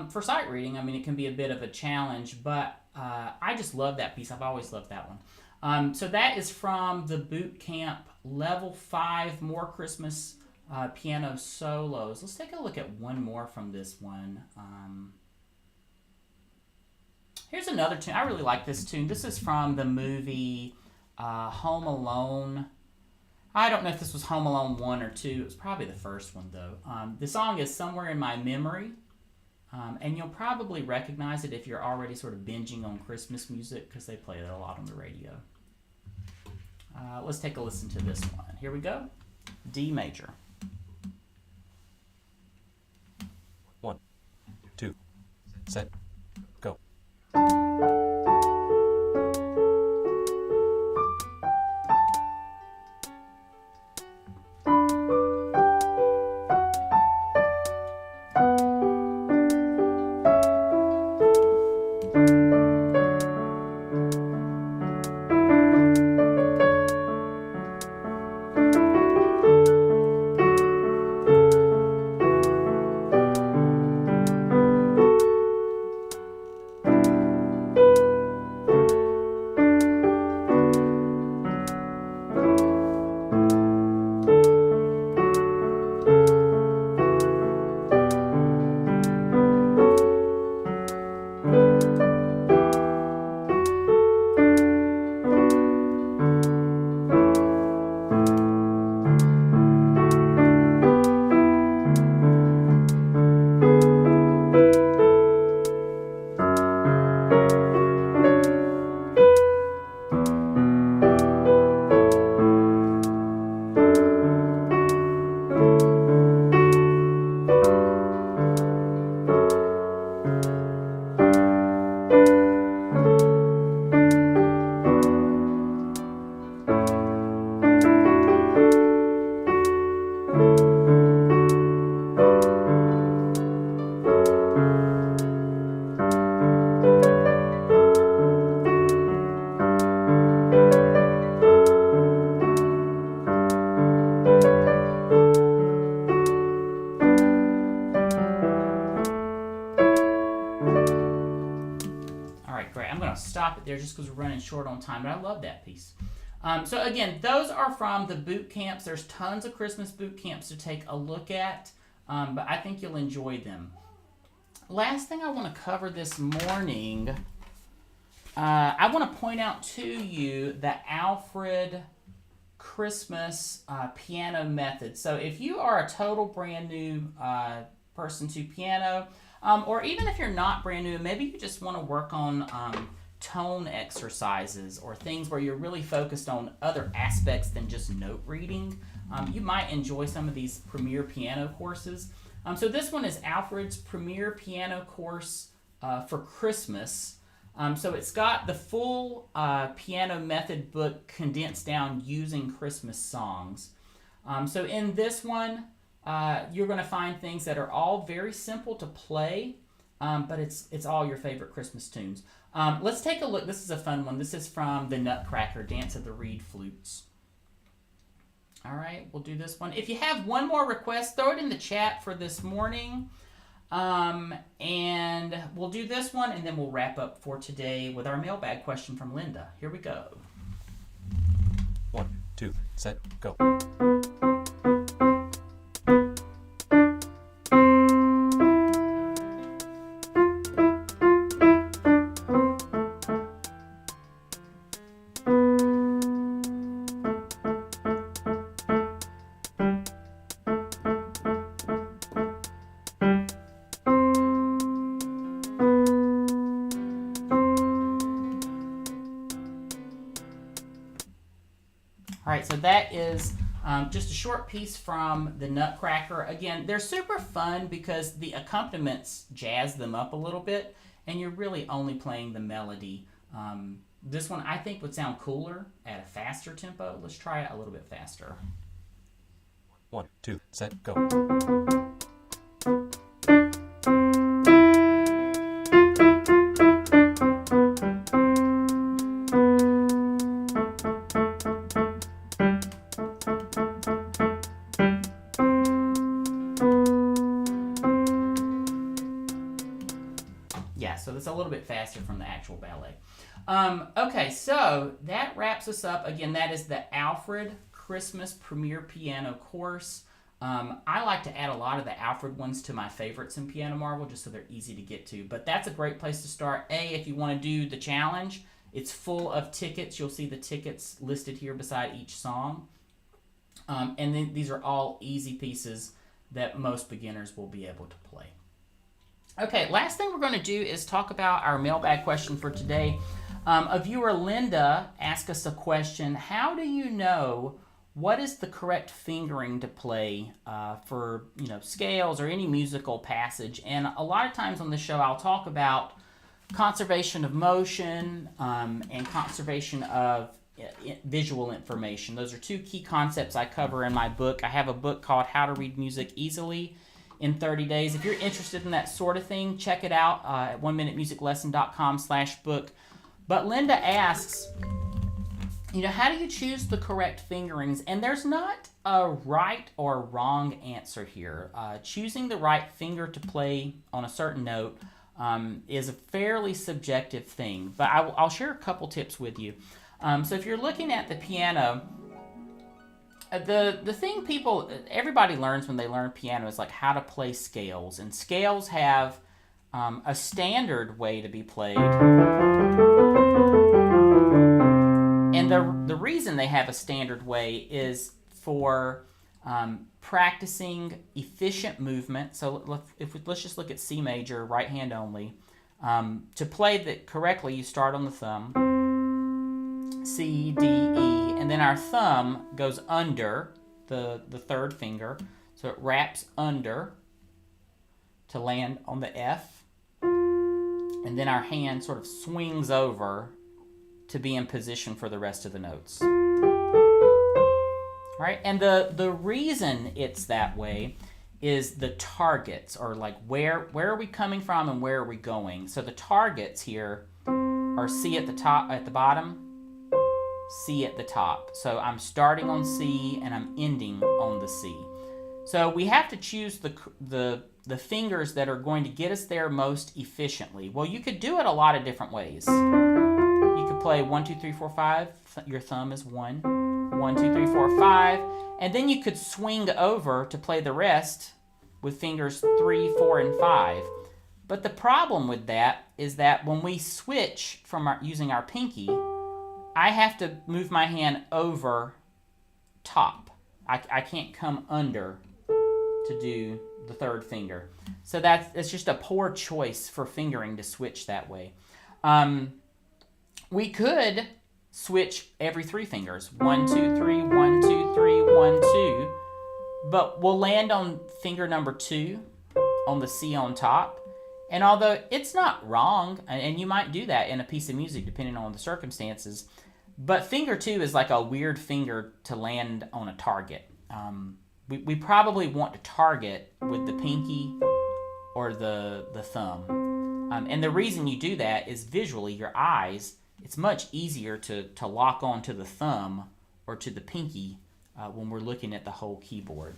for sight reading. I mean, it can be a bit of a challenge, but I just love that piece. I've always loved that one. So that is from the boot camp level 5 More Christmas piano solos. Let's take a look at one more from this one. Here's another tune. I really like this tune. This is from the movie Home Alone. I don't know if this was Home Alone 1 or 2. It was probably the first one, though. The song is Somewhere in My Memory, and you'll probably recognize it if you're already sort of binging on Christmas music because they play it a lot on the radio. Let's take a listen to this one. Here we go. D major. 1, 2, set, go. All right, great. I'm going to stop it there just because we're running short on time, but I love that piece. So again, those are from the boot camps. There's tons of Christmas boot camps to take a look at, but I think you'll enjoy them. Last thing I want to cover this morning, I want to point out to you the Alfred Christmas piano method. So if you are a total brand new person to piano, or even if you're not brand new, maybe you just want to work on tone exercises or things where you're really focused on other aspects than just note reading, you might enjoy some of these Premier Piano courses. So this one is Alfred's Premier Piano Course for Christmas. So it's got the full piano method book condensed down using Christmas songs. So in this one, you're going to find things that are all very simple to play, but it's all your favorite Christmas tunes. Let's take a look. This is a fun one. This is from the Nutcracker, Dance of the Reed Flutes. All right, we'll do this one. If you have one more request, throw it in the chat for this morning. And we'll do this one, and then we'll wrap up for today with our mailbag question from Linda. Here we go. 1, 2, set, go. All right, so that is just a short piece from the Nutcracker. Again, they're super fun because the accompaniments jazz them up a little bit, and you're really only playing the melody. This one I think would sound cooler at a faster tempo. Let's try it a little bit faster. 1, 2, set, go. Yeah, so that's a little bit faster from the actual ballet. Okay, so that wraps us up. Again, that is the Alfred Christmas Premier Piano Course. I like to add a lot of the Alfred ones to my favorites in Piano Marvel just so they're easy to get to. But that's a great place to start. If you want to do the challenge, it's full of tickets. You'll see the tickets listed here beside each song. And then these are all easy pieces that most beginners will be able to play. Okay, last thing we're going to do is talk about our mailbag question for today. A viewer, Linda, asked us a question. How do you know what is the correct fingering to play for scales or any musical passage? And a lot of times on the show, I'll talk about conservation of motion and conservation of visual information. Those are two key concepts I cover in my book. I have a book called How to Read Music Easily in 30 days. If you're interested in that sort of thing, check it out at oneminutemusiclesson.com/book. But Linda asks, how do you choose the correct fingerings? And there's not a right or wrong answer here. Choosing the right finger to play on a certain note is a fairly subjective thing. But I'll share a couple tips with you. So if you're looking at the piano, the thing everybody learns when they learn piano is like how to play scales. And scales have a standard way to be played. And the reason they have a standard way is for practicing efficient movement. So let's just look at C major, right hand only. To play that correctly, you start on the thumb, C, D, E, and then our thumb goes under the third finger. So it wraps under to land on the F. And then our hand sort of swings over to be in position for the rest of the notes. All right, and the reason it's that way is the targets, or like where are we coming from and where are we going. So the targets here are C at the top, at the bottom, C at the top. So I'm starting on C and I'm ending on the C. So we have to choose the fingers that are going to get us there most efficiently. Well, you could do it a lot of different ways. You could play 1, 2, 3, 4, 5. Your thumb is 1. 1, 2, 3, 4, 5. And then you could swing over to play the rest with fingers 3, 4, and 5. But the problem with that is that when we switch from using our pinky, I have to move my hand over top. I can't come under to do the third finger. So it's just a poor choice for fingering to switch that way. We could switch every 3 fingers. 1, 2, 3, 1, 2, 3, 1, 2. But we'll land on finger number 2 on the C on top. And although it's not wrong, and you might do that in a piece of music depending on the circumstances, but finger 2 is like a weird finger to land on a target. We probably want to target with the pinky or the thumb. And the reason you do that is visually, your eyes, it's much easier to lock on to the thumb or to the pinky when we're looking at the whole keyboard.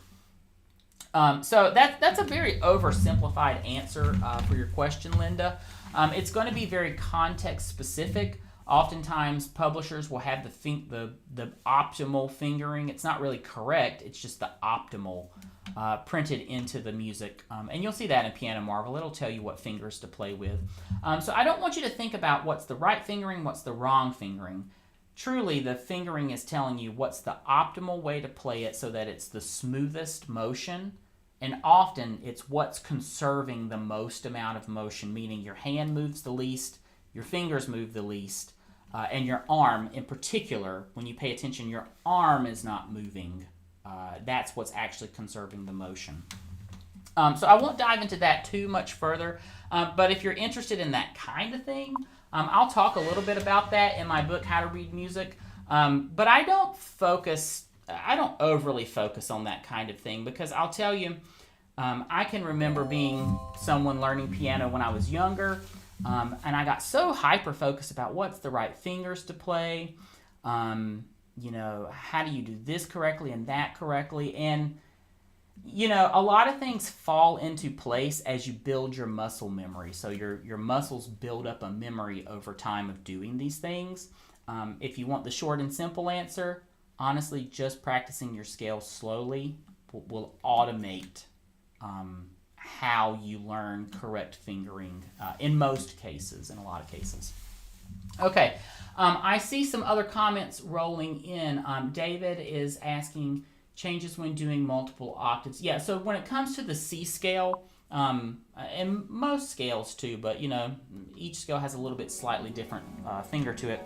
So that's a very oversimplified answer for your question, Linda. It's going to be very context specific. Oftentimes, publishers will have the optimal fingering. It's not really correct. It's just the optimal printed into the music. And you'll see that in Piano Marvel. It'll tell you what fingers to play with. So I don't want you to think about what's the right fingering, what's the wrong fingering. Truly, the fingering is telling you what's the optimal way to play it so that it's the smoothest motion. And often, it's what's conserving the most amount of motion, meaning your hand moves the least, your fingers move the least, and your arm in particular, when you pay attention, your arm is not moving. That's what's actually conserving the motion. So I won't dive into that too much further, but if you're interested in that kind of thing, I'll talk a little bit about that in my book, How to Read Music, but I don't overly focus on that kind of thing because I'll tell you, I can remember being someone learning piano when I was younger, and I got so hyper-focused about what's the right fingers to play, how do you do this correctly and that correctly, and, a lot of things fall into place as you build your muscle memory, so your muscles build up a memory over time of doing these things. If you want the short and simple answer, honestly, just practicing your scales slowly will automate how you learn correct fingering in most cases, in a lot of cases. Okay, I see some other comments rolling in. David is asking, changes when doing multiple octaves. Yeah, so when it comes to the C scale, and most scales too, but each scale has a little bit slightly different finger to it.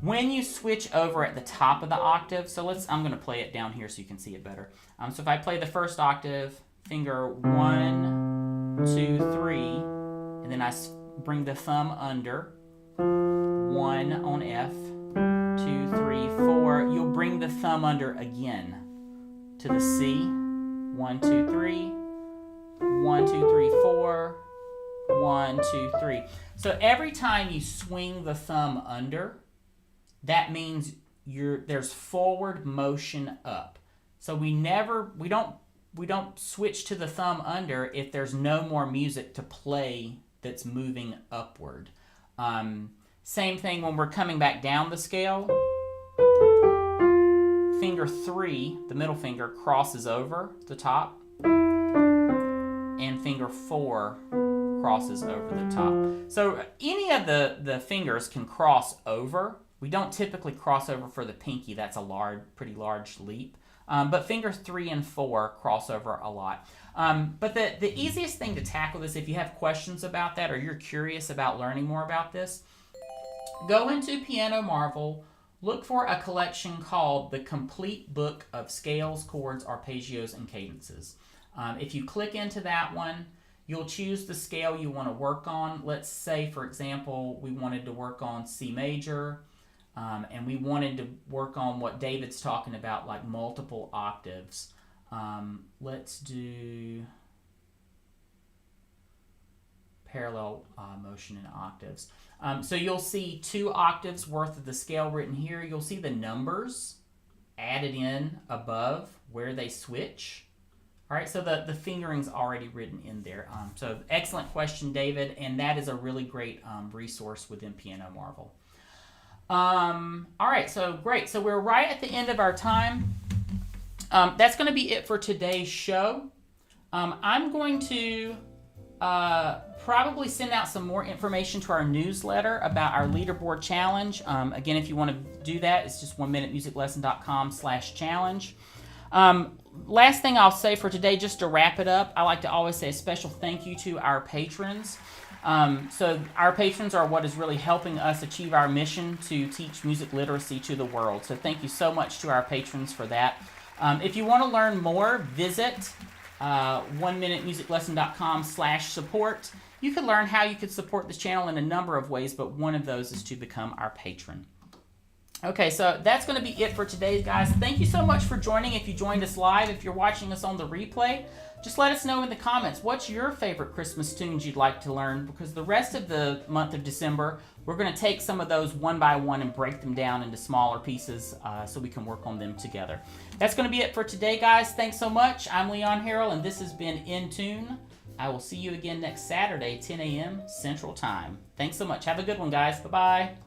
When you switch over at the top of the octave, so I'm going to play it down here so you can see it better. So if I play the first octave, finger 1, 2, 3, and then I bring the thumb under, 1 on F, 2, 3, 4, you'll bring the thumb under again to the C, 1, 2, 3, 1, 2, 3, 4, 1, 2, 3. So every time you swing the thumb under, that means there's forward motion up. So we don't switch to the thumb under if there's no more music to play that's moving upward. Same thing when we're coming back down the scale. Finger 3, the middle finger, crosses over the top, and finger 4 crosses over the top. So any of the fingers can cross over. We don't typically cross over for the pinky. That's a pretty large leap. But fingers 3 and 4 cross over a lot. But the easiest thing to tackle this, if you have questions about that or you're curious about learning more about this, go into Piano Marvel, look for a collection called The Complete Book of Scales, Chords, Arpeggios, and Cadences. If you click into that one, you'll choose the scale you want to work on. Let's say, for example, we wanted to work on C major, and we wanted to work on what David's talking about, like multiple octaves. Let's do parallel motion in octaves. So you'll see 2 octaves worth of the scale written here. You'll see the numbers added in above where they switch. All right, so the fingering's already written in there. So excellent question, David, and that is a really great resource within Piano Marvel. All right, so great. So we're right at the end of our time. That's going to be it for today's show. I'm going to probably send out some more information to our newsletter about our leaderboard challenge. Again, if you want to do that, it's just 1minutemusiclesson.com/challenge. Last thing I'll say for today, just to wrap it up, I like to always say a special thank you to our patrons. So our patrons are what is really helping us achieve our mission to teach music literacy to the world. So thank you so much to our patrons for that. If you want to learn more, visit 1minutemusiclesson.com/support. You can learn how you could support this channel in a number of ways, but one of those is to become our patron. Okay, so that's going to be it for today, guys. Thank you so much for joining. If you joined us live, if you're watching us on the replay, just let us know in the comments what's your favorite Christmas tunes you'd like to learn, because the rest of the month of December, we're going to take some of those one by one and break them down into smaller pieces so we can work on them together. That's going to be it for today, guys. Thanks so much. I'm Leon Harrell, and this has been In Tune. I will see you again next Saturday, 10 a.m. Central Time. Thanks so much. Have a good one, guys. Bye-bye.